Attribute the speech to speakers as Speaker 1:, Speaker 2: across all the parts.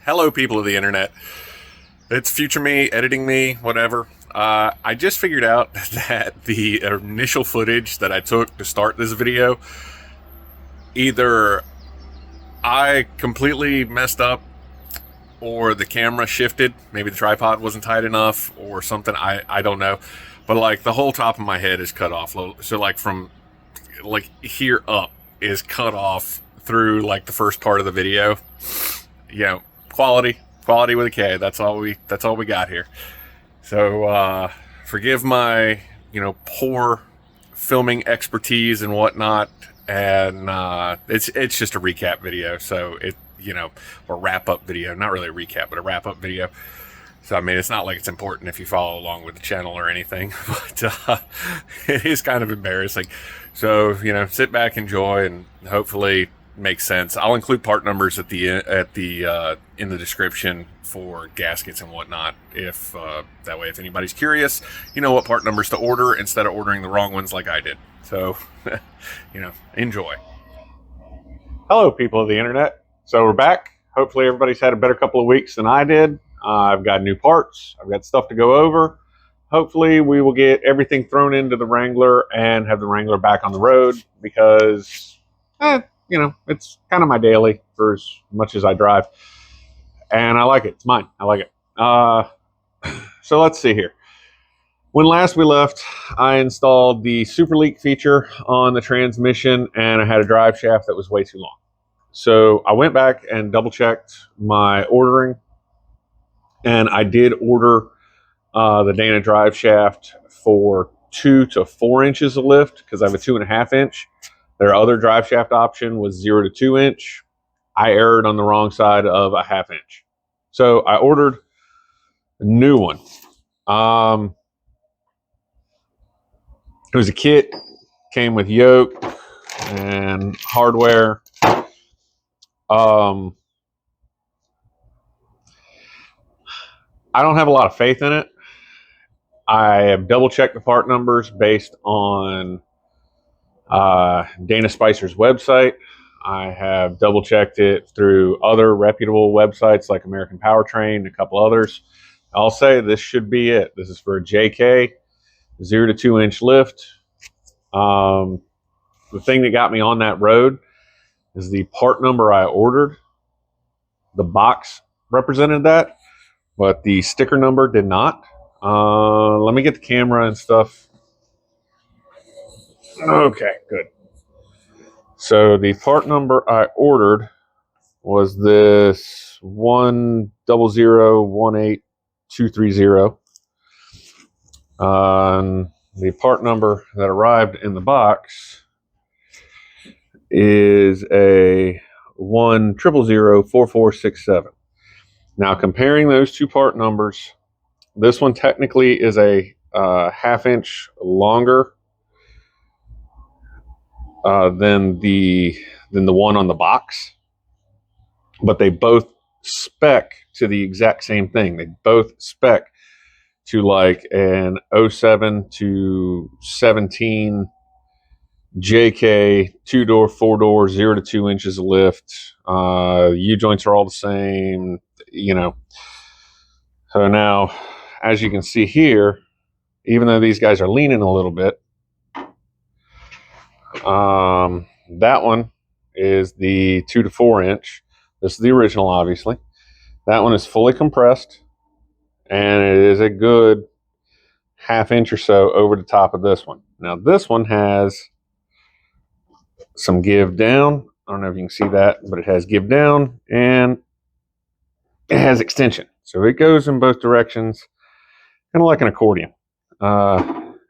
Speaker 1: Hello, people of the internet. It's future me, editing me, whatever. I just figured out that the initial footage that I took to start this video, either I completely messed up or the camera shifted. Maybe the tripod wasn't tight enough or something. I don't know. But like the whole top of my head is cut off. So like from like here up is cut off through like the first part of the video. You know, quality with a K. That's all we got here. So forgive my poor filming expertise and whatnot. And it's just a recap video. So or wrap up video. Not really a recap, but a wrap up video. So I mean, it's not like it's important if you follow along with the channel or anything, but it is kind of embarrassing. So sit back, enjoy, and hopefully makes sense. I'll include part numbers in the description for gaskets and whatnot. If that way, if anybody's curious, you know what part numbers to order instead of ordering the wrong ones like I did. So, enjoy. Hello, people of the internet. So we're back. Hopefully, everybody's had a better couple of weeks than I did. I've got new parts. I've got stuff to go over. Hopefully, we will get everything thrown into the Wrangler and have the Wrangler back on the road because, it's kind of my daily for as much as I drive. And I like it. It's mine. I like it. So let's see here. When last we left, I installed the super leak feature on the transmission, and I had a drive shaft that was way too long. So I went back and double checked my ordering, and I did order the Dana drive shaft for 2 to 4 inches of lift because I have a 2.5 inch. Their other drive shaft option was 0 to 2 inch. I erred on the wrong side of a 1/2 inch. So I ordered a new one. It was a kit, came with yoke and hardware. I don't have a lot of faith in it. I have double checked the part numbers based on Dana Spicer's website. I have double checked it through other reputable websites like American Powertrain and a couple others. I'll say this should be it. This is for a JK, 0 to 2 inch lift. The thing that got me on that road is the part number I ordered. The box represented that, but the sticker number did not. Let me get the camera and stuff. Okay, good. So the part number I ordered was this 1001823. The part number that arrived in the box is a 100004467. Now, comparing those two part numbers, this one technically is a 1/2 inch longer than the one on the box, but they both spec to the exact same thing. They both spec to like an 07 to 17 JK 2-door, 4-door, 0 to 2 inches of lift. U-joints are all the same, So now, as you can see here, even though these guys are leaning a little bit, that one is the 2 to 4 inch. This is the original, obviously. That one is fully compressed, and it is a good 1/2 inch or so over the top of this one. Now, this one has some give down. I don't know if you can see that, but it has give down, and it has extension. So it goes in both directions, kind of like an accordion.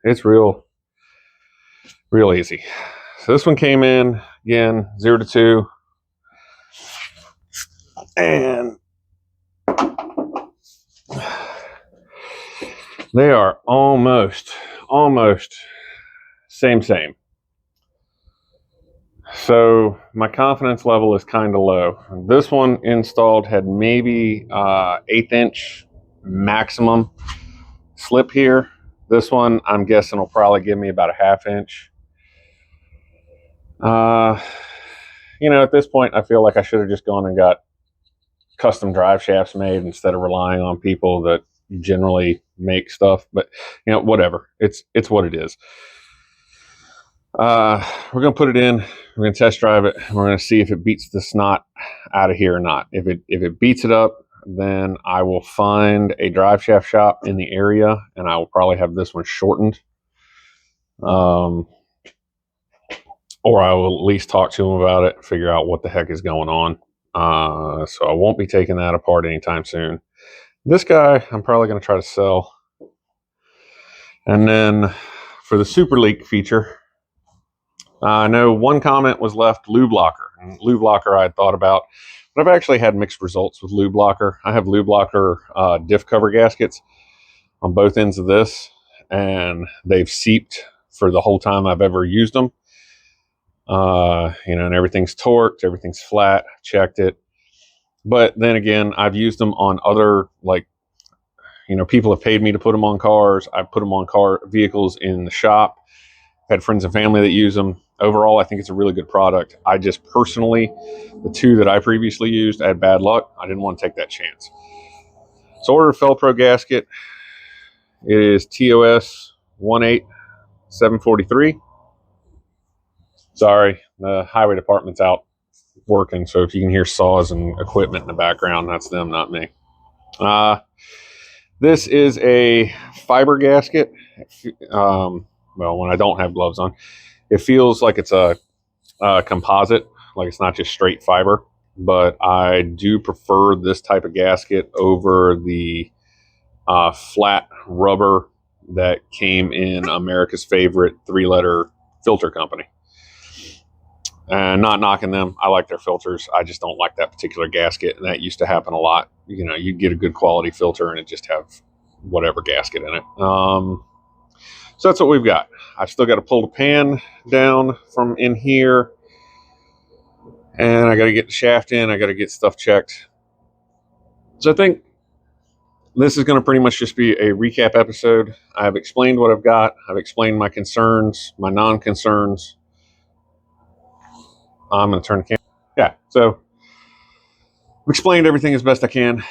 Speaker 1: It's real easy. So this one came in, again, 0 to 2. And they are almost same. So my confidence level is kind of low. This one installed had maybe 1/8 inch maximum slip here. This one, I'm guessing, will probably give me about a 1/2 inch. At this point, I feel like I should have just gone and got custom drive shafts made instead of relying on people that generally make stuff. But you know, whatever. It's what it is. We're gonna put it in. We're gonna test drive it. And we're gonna see if it beats the snot out of here or not. If it beats it up, then I will find a drive shaft shop in the area, and I will probably have this one shortened. Or I will at least talk to them about it, figure out what the heck is going on. So I won't be taking that apart anytime soon. This guy, I'm probably going to try to sell. And then for the super leak feature, I know one comment was left Lube Locker. And Lube Locker I had thought about, but I've actually had mixed results with Lube Locker. I have Lube Locker diff cover gaskets on both ends of this, and they've seeped for the whole time I've ever used them. You know, and everything's torqued, everything's flat, checked it. But then again, I've used them on other, like, you know, people have paid me to put them on cars. I've put them on vehicles in the shop. I've had friends and family that use them. Overall, I think it's a really good product. I just personally, the two that I previously used, I had bad luck. I didn't want to take that chance. So I ordered a Fel-Pro gasket. It is TOS 18743. Sorry, the highway department's out working, so if you can hear saws and equipment in the background, that's them, not me. This is a fiber gasket. Well, when I don't have gloves on, it feels like it's a composite, like it's not just straight fiber, but I do prefer this type of gasket over the flat rubber that came in America's favorite 3-letter filter company. And not knocking them. I like their filters. I just don't like that particular gasket. And that used to happen a lot. You know, you get a good quality filter and it just have whatever gasket in it. So that's what we've got. I've still got to pull the pan down from in here. And I got to get the shaft in. I got to get stuff checked. So I think this is going to pretty much just be a recap episode. I've explained what I've got. I've explained my concerns, my non-concerns. I'm going to turn the camera. Yeah, so I've explained everything as best I can.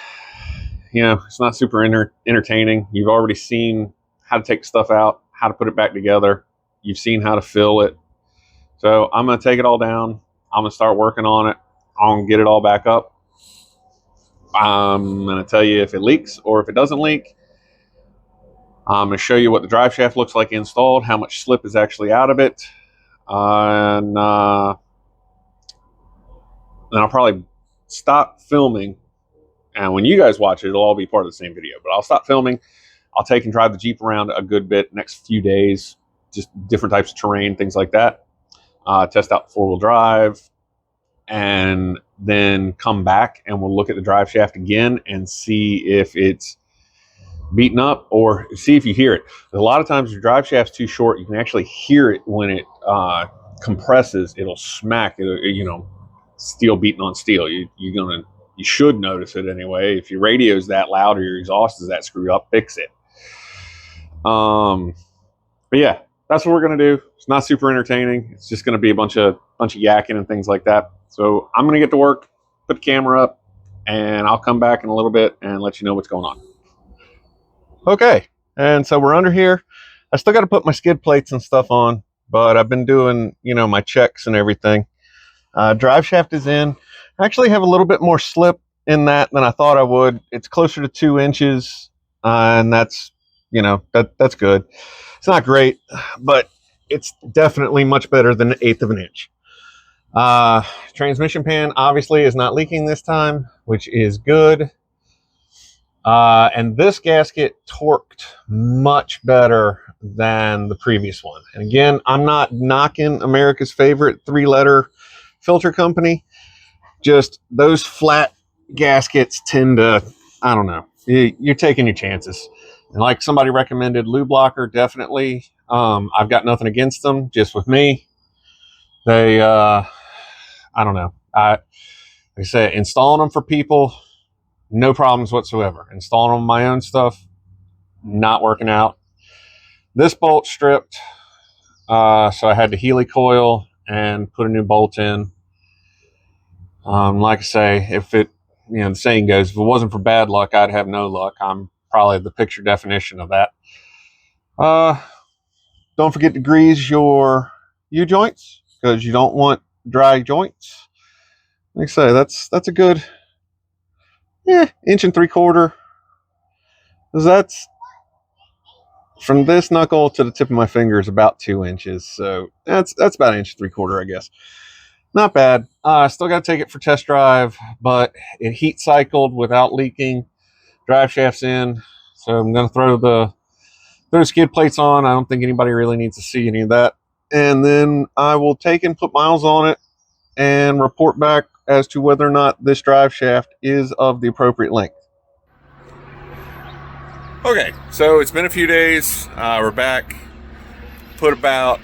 Speaker 1: You know, it's not super entertaining. You've already seen how to take stuff out, how to put it back together. You've seen how to fill it. So I'm going to take it all down. I'm going to start working on it. I'm going to get it all back up. I'm going to tell you if it leaks or if it doesn't leak. I'm going to show you what the drive shaft looks like installed, how much slip is actually out of it. And then I'll probably stop filming, and when you guys watch it, it'll all be part of the same video. But I'll stop filming. I'll take and drive the Jeep around a good bit next few days, just different types of terrain, things like that. Test out the 4-wheel drive, and then come back and we'll look at the drive shaft again and see if it's beaten up or see if you hear it. A lot of times your drive shaft's too short. You can actually hear it when it compresses. It'll smack. You know, steel beating on steel. You should notice it anyway. If your radio's that loud or your exhaust is that screwed up, fix it. But yeah, that's what we're gonna do. It's not super entertaining. It's just gonna be a bunch of yakking and things like that. So I'm gonna get to work, put the camera up, and I'll come back in a little bit and let you know what's going on. Okay, and so we're under here. I still got to put my skid plates and stuff on, but I've been doing, you know, my checks and everything. Drive shaft is in. I actually have a little bit more slip in that than I thought I would. It's closer to 2 inches, and that's, you know, that's good. It's not great, but it's definitely much better than 1/8 of an inch. Transmission pan obviously is not leaking this time, which is good. And this gasket torqued much better than the previous one. And again, I'm not knocking America's favorite 3-letter filter company. Just those flat gaskets tend to, I don't know, you're taking your chances. And like somebody recommended, Lube Locker, definitely. I've got nothing against them, just with me. They, I don't know. Like I said, installing them for people, no problems whatsoever. Installing them on my own stuff, not working out. This bolt stripped, so I had to helicoil and put a new bolt in. Like I say, if it the saying goes, if it wasn't for bad luck, I'd have no luck. I'm probably the picture definition of that. Don't forget to grease your U-joints, because you don't want dry joints. Like I say, that's a good 1.75 inches. That's from this knuckle to the tip of my finger is about 2 inches. So that's about 1.75 inches, I guess. Not bad. Still got to take it for test drive, but it heat cycled without leaking. Drive shafts in, so I'm going to throw the skid plates on. I don't think anybody really needs to see any of that. And then I will take and put miles on it and report back as to whether or not this drive shaft is of the appropriate length. Okay, so it's been a few days. We're back. Put about,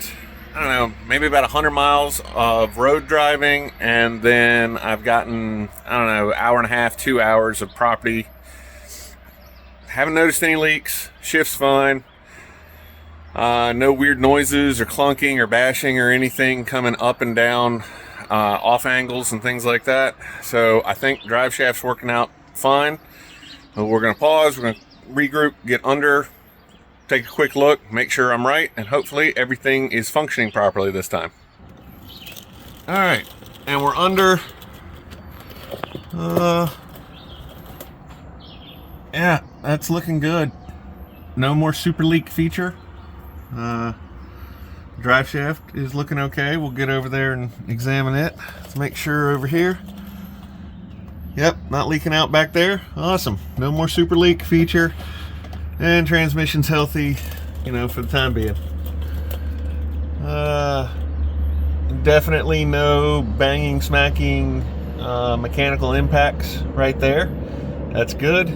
Speaker 1: I don't know, maybe about 100 miles of road driving, and then I've gotten, I don't know, hour and a half, 2 hours of property. Haven't noticed any leaks. Shift's fine. No weird noises or clunking or bashing or anything coming up and down off angles and things like that. So I think drive shaft's working out fine. But we're going to pause. We're going to regroup, get under, take a quick look, make sure I'm right, and hopefully everything is functioning properly this time. All right, and we're under. Yeah, that's looking good. No more super leak feature. Drive shaft is looking okay. We'll get over there and examine it. Let's make sure over here. Yep, not leaking out back there. Awesome. No more super leak feature. And transmission's healthy, for the time being. Definitely no banging, smacking, mechanical impacts right there. That's good.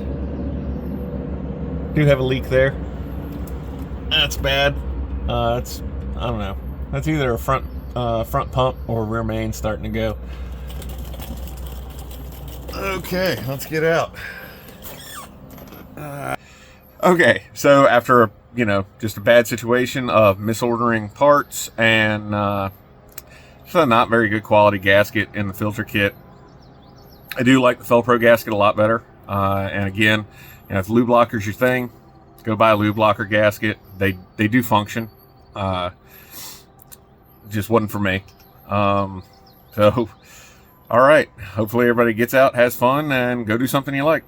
Speaker 1: Do have a leak there. That's bad. I don't know. That's either a front pump or rear main starting to go. Okay, let's get out. Okay, so after just a bad situation of misordering parts and just a not very good quality gasket in the filter kit, I do like the Fel-Pro gasket a lot better. And again, if lube locker's your thing, go buy a lube locker gasket. They do function. Just wasn't for me. So, all right. Hopefully everybody gets out, has fun, and go do something you like.